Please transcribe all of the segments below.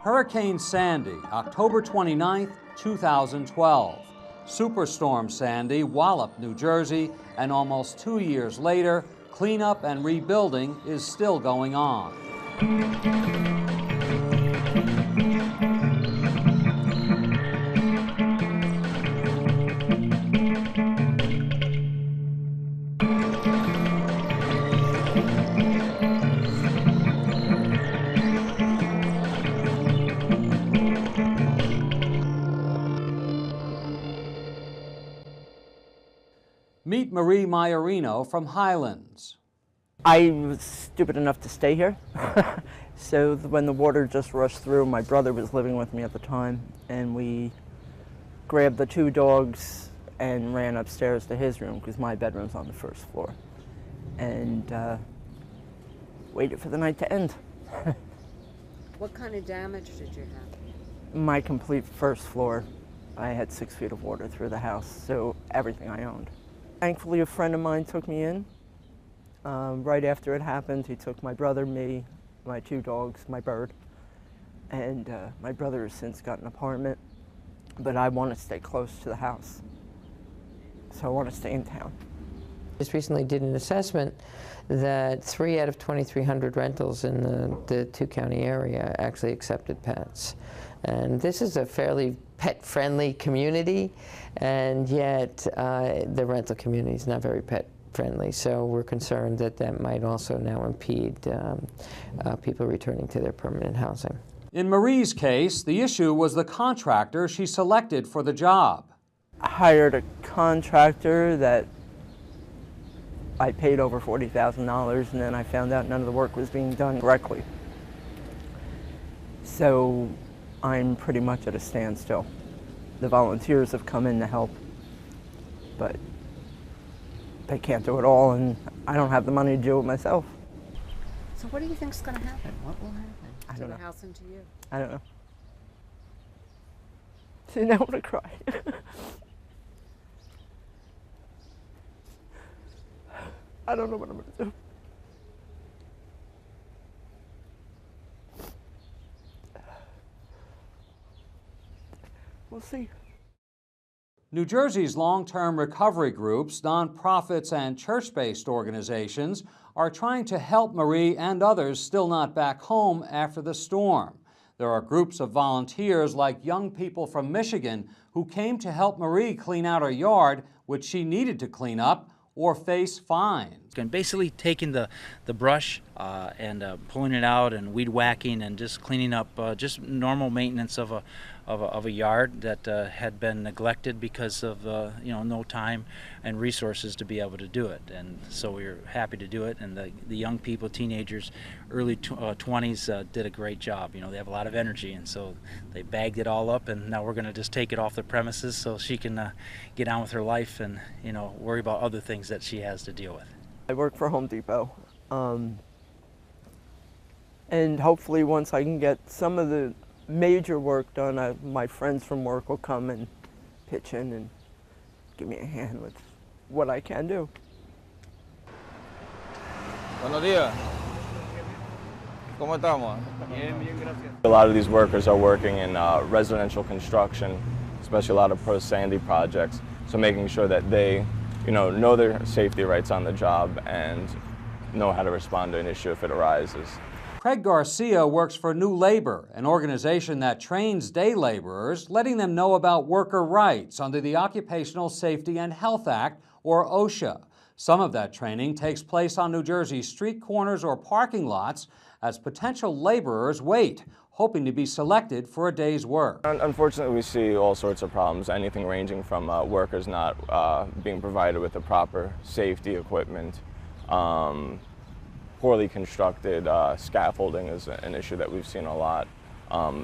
Hurricane Sandy, October 29, 2012. Superstorm Sandy walloped New Jersey, and almost 2 years later, cleanup and rebuilding is still going on. Meet Marie Maiorino from Highlands. I was stupid enough to stay here. So when the water just rushed through, my brother was living with me at the time, and we grabbed the 2 dogs and ran upstairs to his room because my bedroom's on the 1st floor, and waited for the night to end. What kind of damage did you have? My complete 1st floor. I had 6 feet of water through the house, so everything I owned. Thankfully, a friend of mine took me in. Right after it happened, he took my brother, me, my 2 dogs, my bird, and my brother has since got an apartment, but I want to stay close to the house, so I want to stay in town. Just recently did an assessment that 3 out of 2,300 rentals in the 2-county area actually accepted pets. And this is a fairly pet-friendly community, and yet the rental community is not very pet-friendly. So we're concerned that that might also now impede people returning to their permanent housing. In Marie's case, the issue was the contractor she selected for the job. I hired a contractor that I paid over $40,000, and then I found out none of the work was being done correctly. So I'm pretty much at a standstill. The volunteers have come in to help, but they can't do it all, and I don't have the money to do it myself. So what do you think's going to happen? What will happen I to don't the know. house and to you? I don't know. See, now I'm gonna cry. I don't know what I'm gonna do. We'll see. New Jersey's long-term recovery groups, nonprofits, and church-based organizations are trying to help Marie and others still not back home after the storm. There are groups of volunteers like young people from Michigan who came to help Marie clean out her yard, which she needed to clean up or face fines. And basically taking the brush and pulling it out and weed whacking and just cleaning up just normal maintenance of a yard that had been neglected because of no time and resources to be able to do it. And so we were happy to do it, and the young people, teenagers, early 20s did a great job. They have a lot of energy, and so they bagged it all up, and now we're going to just take it off the premises so she can get on with her life and worry about other things that she has to deal with. I work for Home Depot, and hopefully once I can get some of the major work done, my friends from work will come and pitch in and give me a hand with what I can do. Buenos días. ¿Cómo estamos? Bien, bien, gracias. A lot of these workers are working in residential construction, especially a lot of pro-Sandy projects, so making sure that they know their safety rights on the job and know how to respond to an issue if it arises. Craig Garcia works for New Labor, an organization that trains day laborers, letting them know about worker rights under the Occupational Safety and Health Act, or OSHA. Some of that training takes place on New Jersey's street corners or parking lots as potential laborers wait, hoping to be selected for a day's work. Unfortunately, we see all sorts of problems, anything ranging from workers not being provided with the proper safety equipment. Poorly constructed scaffolding is an issue that we've seen a lot.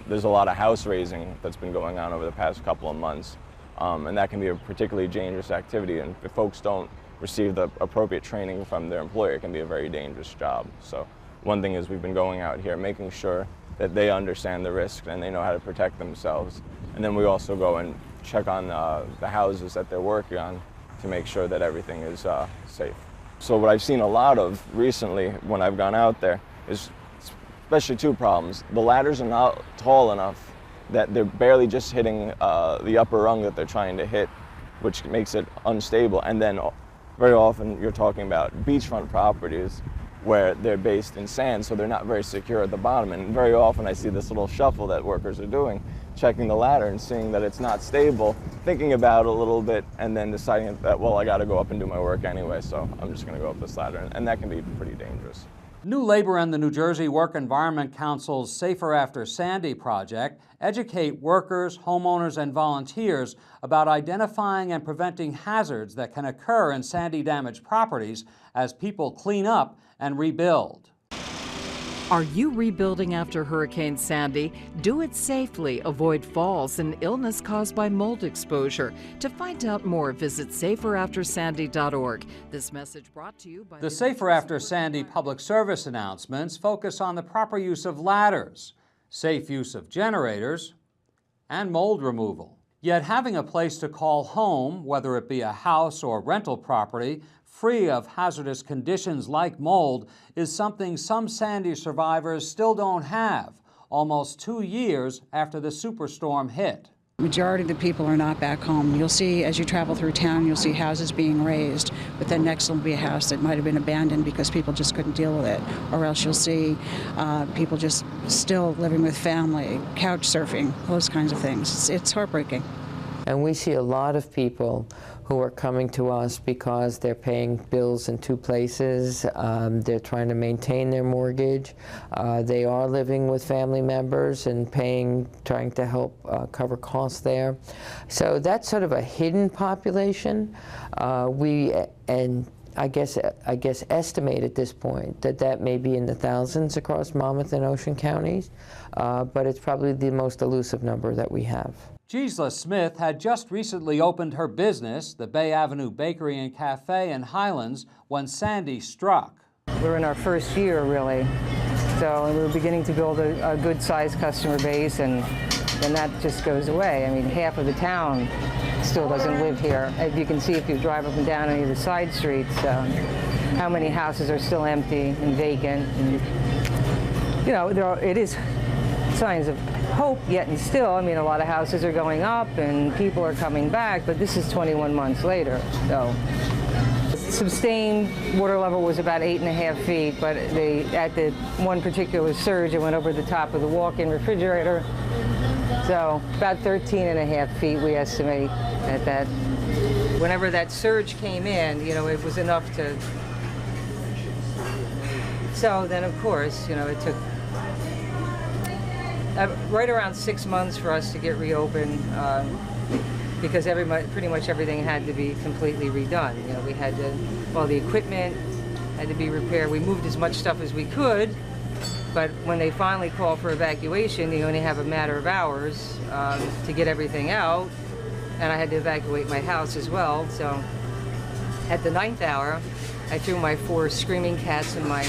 There's a lot of house raising that's been going on over the past couple of months, and that can be a particularly dangerous activity, and if folks don't receive the appropriate training from their employer, it can be a very dangerous job. So one thing is we've been going out here making sure that they understand the risk and they know how to protect themselves. And then we also go and check on the houses that they're working on to make sure that everything is safe. So what I've seen a lot of recently when I've gone out there is especially two problems. The ladders are not tall enough that they're barely just hitting the upper rung that they're trying to hit, which makes it unstable. And then very often you're talking about beachfront properties where they're based in sand, so they're not very secure at the bottom. And very often I see this little shuffle that workers are doing, checking the ladder and seeing that it's not stable, thinking about it a little bit, and then deciding that, well, I got to go up and do my work anyway, so I'm just going to go up this ladder. And that can be pretty dangerous. New Labor and the New Jersey Work Environment Council's Safer After Sandy project educate workers, homeowners, and volunteers about identifying and preventing hazards that can occur in sandy-damaged properties as people clean up and rebuild. Are you rebuilding after Hurricane Sandy? Do it safely. Avoid falls and illness caused by mold exposure. To find out more, visit saferaftersandy.org. This message brought to you by The Safer After Sandy public service announcements focus on the proper use of ladders, safe use of generators, and mold removal. Yet having a place to call home, whether it be a house or rental property, free of hazardous conditions like mold, is something some Sandy survivors still don't have, almost 2 years after the superstorm hit. Majority of the people are not back home. You'll see, as you travel through town, you'll see houses being raised, but then next will be a house that might have been abandoned because people just couldn't deal with it. Or else you'll see people just still living with family, couch surfing, those kinds of things. It's heartbreaking. And we see a lot of people who are coming to us because they're paying bills in two places. They're trying to maintain their mortgage. They are living with family members and trying to help cover costs there. So that's sort of a hidden population. I guess estimate at this point that may be in the thousands across Monmouth and Ocean counties, but it's probably the most elusive number that we have. Giesela Smith had just recently opened her business, the Bay Avenue Bakery and Café in Highlands, when Sandy struck. We're in our first year, really, so we're beginning to build a good-sized customer base, and that just goes away. I mean, half of the town still doesn't live here. As you can see if you drive up and down any of the side streets, how many houses are still empty and vacant. And, you know, it is signs of hope, yet and still, I mean, a lot of houses are going up and people are coming back, but this is 21 months later. So sustained water level was about 8.5 feet, but at the one particular surge, it went over the top of the walk-in refrigerator. So about 13.5 feet, we estimate at that. Whenever that surge came in, you know, it was enough to. So then, of course, you know, it took right around 6 months for us to get reopened because pretty much everything had to be completely redone. You know, we had to, all the equipment had to be repaired. We moved as much stuff as we could, but when they finally called for evacuation, you only have a matter of hours to get everything out, and I had to evacuate my house as well. So at the 9th hour, I threw my 4 screaming cats and my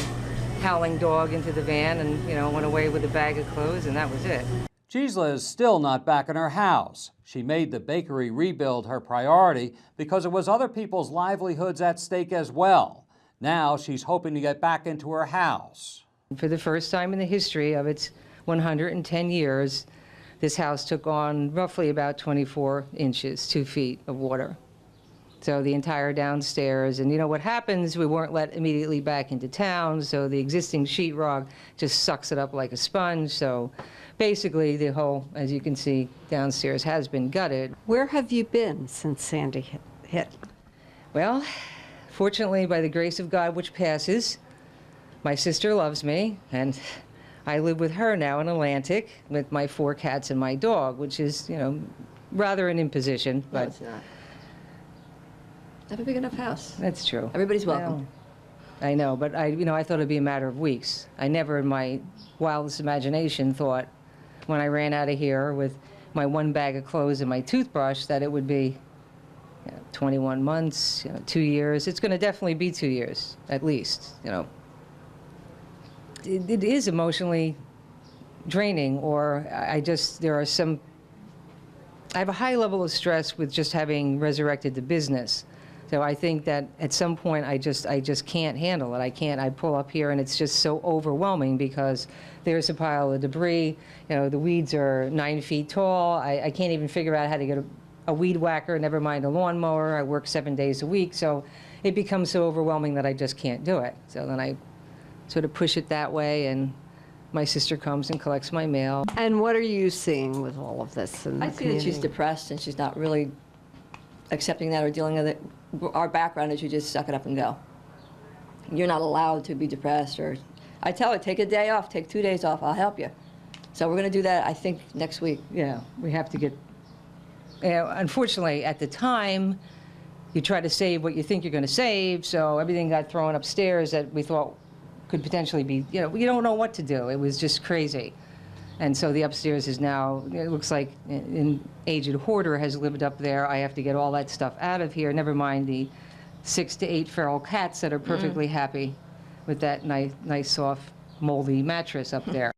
howling dog into the van and, you know, went away with a bag of clothes, and that was it. Giesela is still not back in her house. She made the bakery rebuild her priority because it was other people's livelihoods at stake as well. Now she's hoping to get back into her house. For the first time in the history of its 110 years, this house took on roughly about 24 inches, 2 feet of water. So the entire downstairs, and you know what happens, we weren't let immediately back into town, so the existing sheetrock just sucks it up like a sponge. So basically the whole, as you can see, downstairs has been gutted. Where have you been since Sandy hit? Well, fortunately, by the grace of God which passes, my sister loves me, and I live with her now in Atlantic with my 4 cats and my dog, which is, you know, rather an imposition. But No, it's not. Have a big enough house. That's true. Everybody's welcome. I know, but I thought it'd be a matter of weeks. I never in my wildest imagination thought when I ran out of here with my 1 bag of clothes and my toothbrush that it would be 21 months, 2 years. It's going to definitely be 2 years, at least, you know. It is emotionally draining, or there are some, I have a high level of stress with just having resurrected the business. So I think that at some point I just can't handle it. I pull up here and it's just so overwhelming because there's a pile of debris. You know, the weeds are 9 feet tall. I can't even figure out how to get a weed whacker, never mind a lawnmower. I work 7 days a week, so it becomes so overwhelming that I just can't do it. So then I sort of push it that way, and my sister comes and collects my mail. And what are you seeing with all of this in the I see that she's community? depressed and she's not really accepting that or dealing with it. Our background is you just suck it up and go. You're not allowed to be depressed, or I tell her, take a day off, take 2 days off, I'll help you. So we're going to do that, I think, next week. Yeah, we have to get, unfortunately, at the time, you try to save what you think you're going to save, so everything got thrown upstairs that we thought could potentially be, you know, we don't know what to do. It was just crazy. And so the upstairs is now, it looks like an aged hoarder has lived up there. I have to get all that stuff out of here, never mind the 6 to 8 feral cats that are perfectly happy with that nice, soft, moldy mattress up there.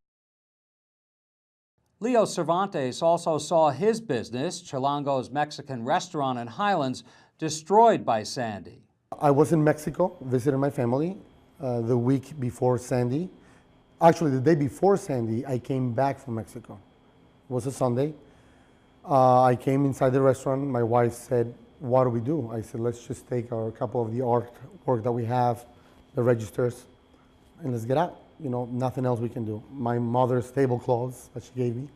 Leo Cervantes also saw his business, Chilango's Mexican restaurant in Highlands, destroyed by Sandy. I was in Mexico visiting my family the week before Sandy. Actually, the day before Sandy, I came back from Mexico. It was a Sunday. I came inside the restaurant. My wife said, what do we do? I said, let's just take a couple of the artwork that we have, the registers, and let's get out. You know, nothing else we can do. My mother's tablecloths that she gave me.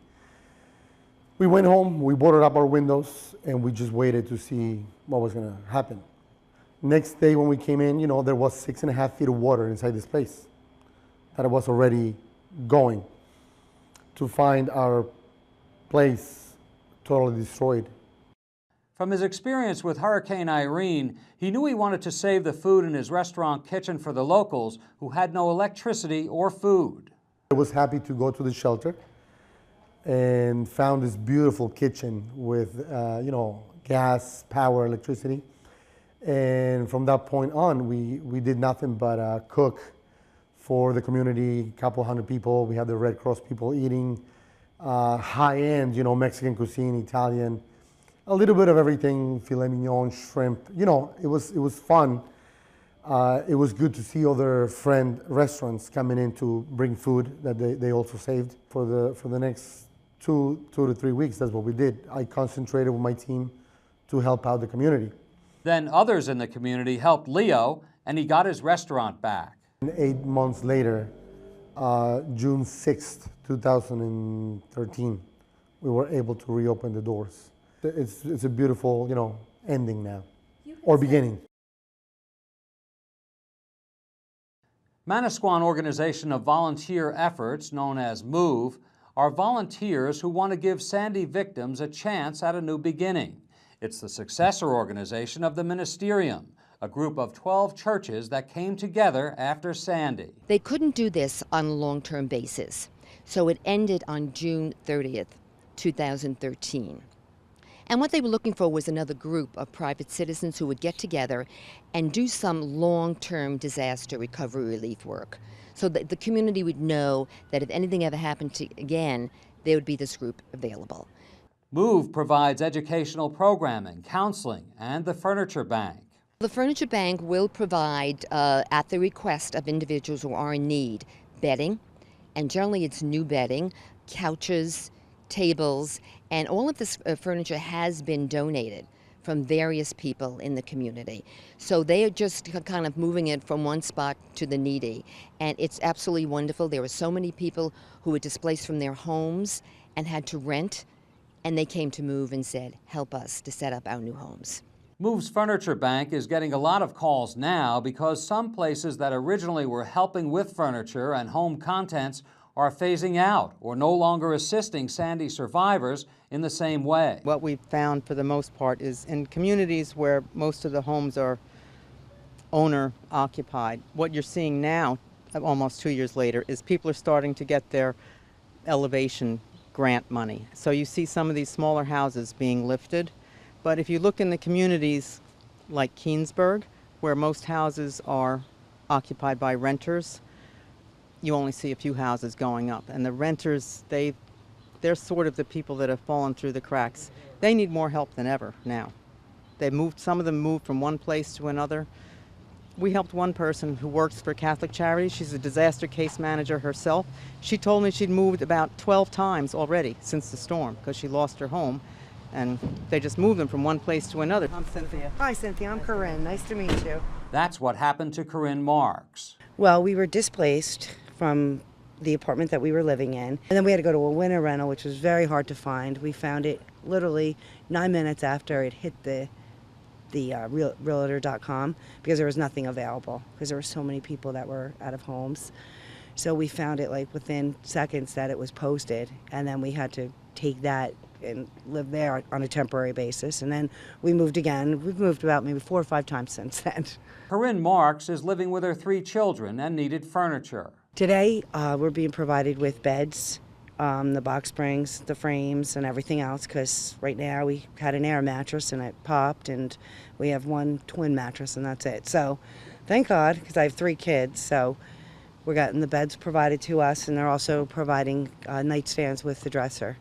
We went home, we boarded up our windows, and we just waited to see what was gonna happen. Next day when we came in, you know, there was 6.5 feet of water inside this place that was already going, to find our place totally destroyed. From his experience with Hurricane Irene, he knew he wanted to save the food in his restaurant kitchen for the locals who had no electricity or food. I was happy to go to the shelter and found this beautiful kitchen with, you know, gas, power, electricity. And from that point on, we did nothing but cook for the community, a couple hundred people. We had the Red Cross people eating high-end, you know, Mexican cuisine, Italian, a little bit of everything, filet mignon, shrimp. You know, it was fun. It was good to see other friend restaurants coming in to bring food that they also saved for the next two to 3 weeks. That's what we did. I concentrated with my team to help out the community. Then others in the community helped Leo, and he got his restaurant back. 8 months later, June 6th, 2013, we were able to reopen the doors. It's a beautiful, you know, ending now, or beginning. Manasquan organization of volunteer efforts, known as MOVE, are volunteers who want to give Sandy victims a chance at a new beginning. It's the successor organization of the Ministerium, a group of 12 churches that came together after Sandy. They couldn't do this on a long-term basis, so it ended on June 30th, 2013. And what they were looking for was another group of private citizens who would get together and do some long-term disaster recovery relief work, so that the community would know that if anything ever happened again, there would be this group available. MOVE provides educational programming, counseling, and the Furniture Bank. The Furniture Bank will provide, at the request of individuals who are in need, bedding, and generally it's new bedding, couches, tables, and all of this furniture has been donated from various people in the community. So they are just kind of moving it from one spot to the needy. And it's absolutely wonderful. There were so many people who were displaced from their homes and had to rent, and they came to MOVE and said, help us to set up our new homes. MOVE's Furniture Bank is getting a lot of calls now because some places that originally were helping with furniture and home contents are phasing out or no longer assisting Sandy survivors in the same way. What we've found for the most part is in communities where most of the homes are owner occupied, what you're seeing now, almost 2 years later, is people are starting to get their elevation grant money. So you see some of these smaller houses being lifted, but if you look in the communities like Keensburg, where most houses are occupied by renters, you only see a few houses going up. And the renters, they're sort of the people that have fallen through the cracks. They need more help than ever now. Some of them moved from one place to another. We helped one person who works for Catholic Charities. She's a disaster case manager herself. She told me she'd moved about 12 times already since the storm because she lost her home, and they just moved them from one place to another. I'm Cynthia. Hi, Cynthia. I'm Corinne. Nice to meet you. That's what happened to Corinne Marks. Well, we were displaced from the apartment that we were living in, and then we had to go to a winter rental, which was very hard to find. We found it literally 9 minutes after it hit the realtor.com because there was nothing available because there were so many people that were out of homes. So we found it like within seconds that it was posted, and then we had to take that and live there on a temporary basis. And then we moved again. We've moved about maybe 4 or 5 times since then. Corinne Marks is living with her 3 children and needed furniture. Today, we're being provided with beds, the box springs, the frames, and everything else, because right now we had an air mattress and it popped, and we have one twin mattress, and that's it. So thank God, because I have 3 kids, so we're getting the beds provided to us, and they're also providing nightstands with the dresser.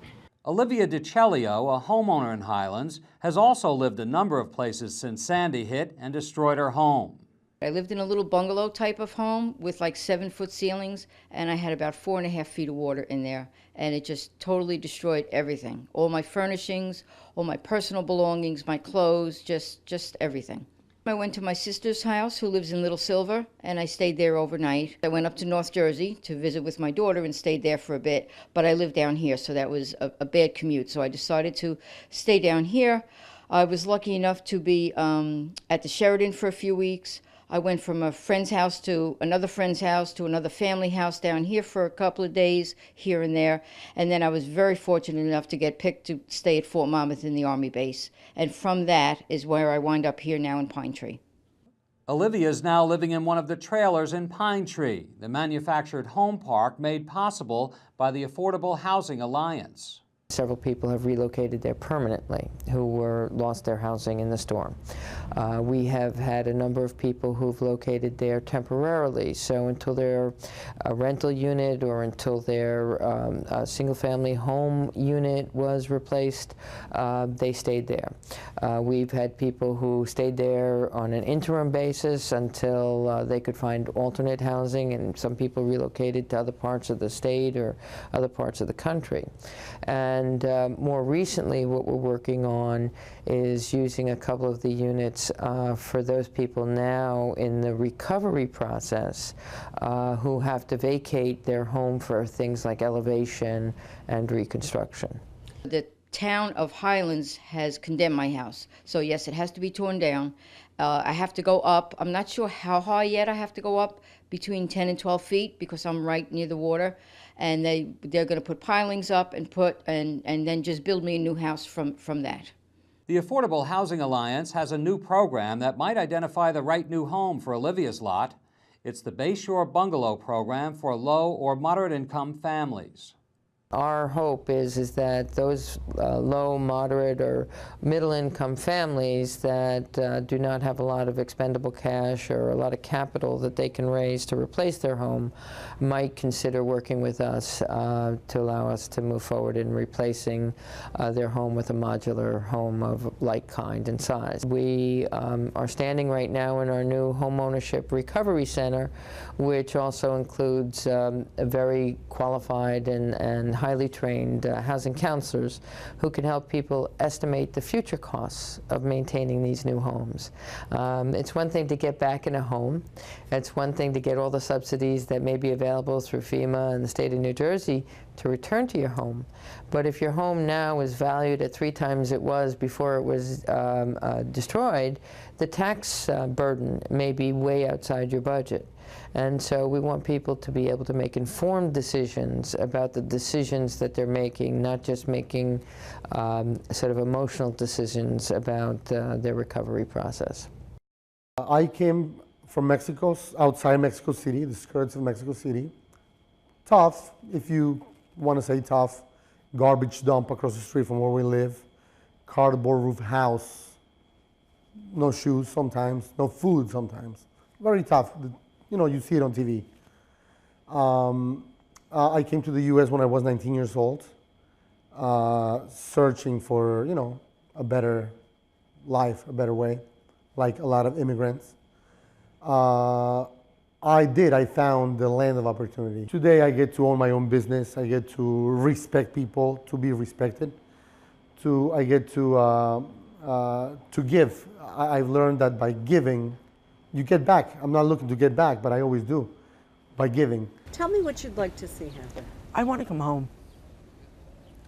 Olivia DiCelio, a homeowner in Highlands, has also lived a number of places since Sandy hit and destroyed her home. I lived in a little bungalow type of home with like 7-foot ceilings, and I had about 4.5 feet of water in there, and it just totally destroyed everything. All my furnishings, all my personal belongings, my clothes, just everything. I went to my sister's house, who lives in Little Silver, and I stayed there overnight. I went up to North Jersey to visit with my daughter and stayed there for a bit, but I live down here, so that was a bad commute, so I decided to stay down here. I was lucky enough to be at the Sheridan for a few weeks. I went from a friend's house to another friend's house to another family house down here for a couple of days, here and there. And then I was very fortunate enough to get picked to stay at Fort Monmouth in the Army base. And from that is where I wind up here now in Pinetree. Olivia is now living in one of the trailers in Pinetree, the manufactured home park made possible by the Affordable Housing Alliance. Several people have relocated there permanently who lost their housing in the storm. We have had a number of people who've located there temporarily, so until their rental unit or until their single-family home unit was replaced, they stayed there. We've had people who stayed there on an interim basis until they could find alternate housing, and some people relocated to other parts of the state or other parts of the country. And more recently, what we're working on is using a couple of the units for those people now in the recovery process who have to vacate their home for things like elevation and reconstruction. The town of Highlands has condemned my house, so yes, it has to be torn down. I have to go up. I'm not sure how high yet I have to go up, between 10 and 12 feet, because I'm right near the water. And they're going to put pilings up and then just build me a new house from that. The Affordable Housing Alliance has a new program that might identify the right new home for Olivia's lot. It's the Bayshore Bungalow Program for low or moderate income families. Our hope is that those low, moderate, or middle-income families that do not have a lot of expendable cash or a lot of capital that they can raise to replace their home might consider working with us to allow us to move forward in replacing their home with a modular home of like kind and size. We are standing right now in our new home ownership recovery center, which also includes a very qualified and highly trained housing counselors who can help people estimate the future costs of maintaining these new homes. It's one thing to get back in a home. It's one thing to get all the subsidies that may be available through FEMA and the state of New Jersey to return to your home. But if your home now is valued at 3 times it was before it was destroyed, the tax burden may be way outside your budget. And so we want people to be able to make informed decisions about the decisions that they're making, not just making sort of emotional decisions about their recovery process. I came from Mexico, outside Mexico City, the skirts of Mexico City. Tough, if you want to say tough, garbage dump across the street from where we live, cardboard roof house, no shoes sometimes, no food sometimes. Very tough. You know, you see it on TV. I came to the U.S. when I was 19 years old, searching for, you know, a better life, a better way, like a lot of immigrants. I found the land of opportunity. Today I get to own my own business. I get to respect people, to be respected. I get to give. I've learned that by giving, you get back. I'm not looking to get back, but I always do, by giving. Tell me what you'd like to see happen. I want to come home.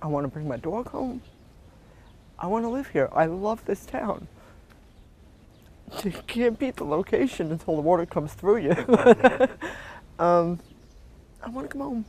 I want to bring my dog home. I want to live here. I love this town. You can't beat the location until the water comes through you. I want to come home.